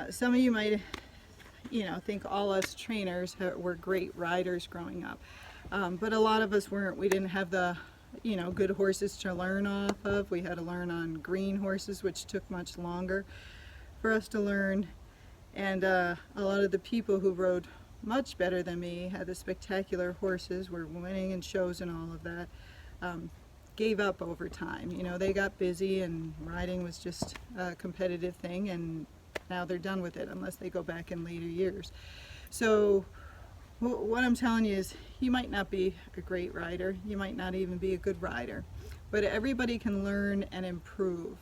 Some of you might, think all us trainers were great riders growing up, but a lot of us weren't. We didn't have the, good horses to learn off of. We had to learn on green horses, which took much longer for us to learn. And a lot of the people who rode much better than me, had the spectacular horses, were winning in shows and all of that, gave up over time. They got busy and riding was just a competitive thing, and now they're done with it unless they go back in later years. So what I'm telling you is, you might not be a great rider, you might not even be a good rider, but everybody can learn and improve.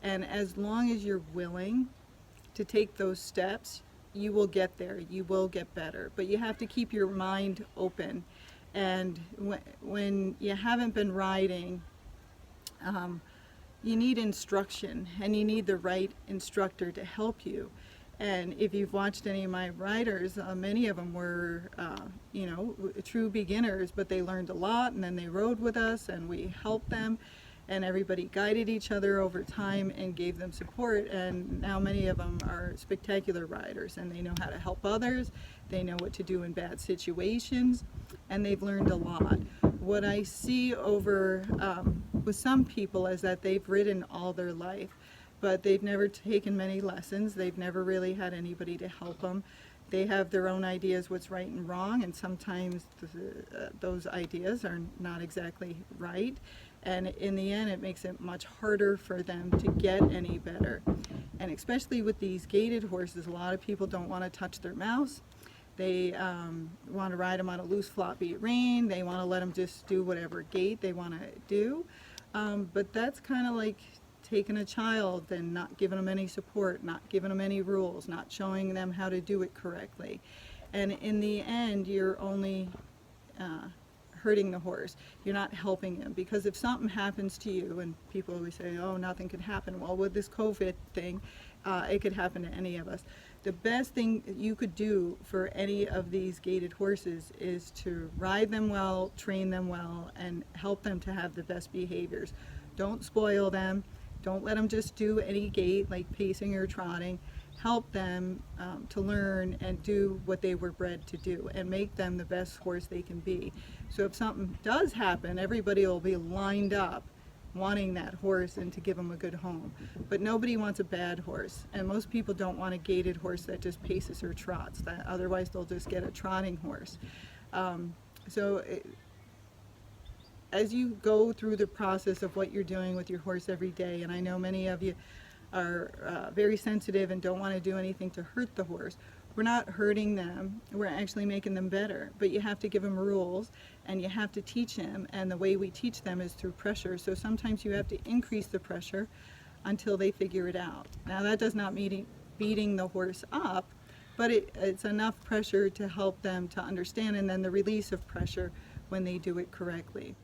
And as long as you're willing to take those steps, you will get there, you will get better. But you have to keep your mind open. And when you haven't been riding, you need instruction, and you need the right instructor to help you. And if you've watched any of my riders, many of them were, true beginners, but they learned a lot, and then they rode with us, and we helped them, and everybody guided each other over time and gave them support. And now many of them are spectacular riders, and they know how to help others, they know what to do in bad situations, and they've learned a lot. What I see over with some people is that they've ridden all their life, but they've never taken many lessons. They've never really had anybody to help them. They have their own ideas what's right and wrong, and sometimes those ideas are not exactly right. And in the end, it makes it much harder for them to get any better. And especially with these gaited horses, a lot of people don't want to touch their mouse. They want to ride them on a loose floppy rein. They want to let them just do whatever gait they want to do. But that's kind of like taking a child and not giving them any support, not giving them any rules, not showing them how to do it correctly. And in the end, you're only hurting the horse. You're not helping him, because if something happens to you, and people always say, oh, nothing could happen. Well, with this COVID thing, it could happen to any of us. The best thing you could do for any of these gaited horses is to ride them well, train them well, and help them to have the best behaviors. Don't spoil them. Don't let them just do any gait like pacing or trotting. Help them to learn and do what they were bred to do, and make them the best horse they can be. So if something does happen, everybody will be lined up wanting that horse and to give them a good home. But nobody wants a bad horse, and most people don't want a gaited horse that just paces or trots. Otherwise they'll just get a trotting horse. As you go through the process of what you're doing with your horse every day, and I know many of you are very sensitive and don't want to do anything to hurt the horse. We're not hurting them, we're actually making them better. But you have to give them rules, and you have to teach them, and the way we teach them is through pressure. So sometimes you have to increase the pressure until they figure it out. Now that does not mean beating the horse up, but it's enough pressure to help them to understand, and then the release of pressure when they do it correctly.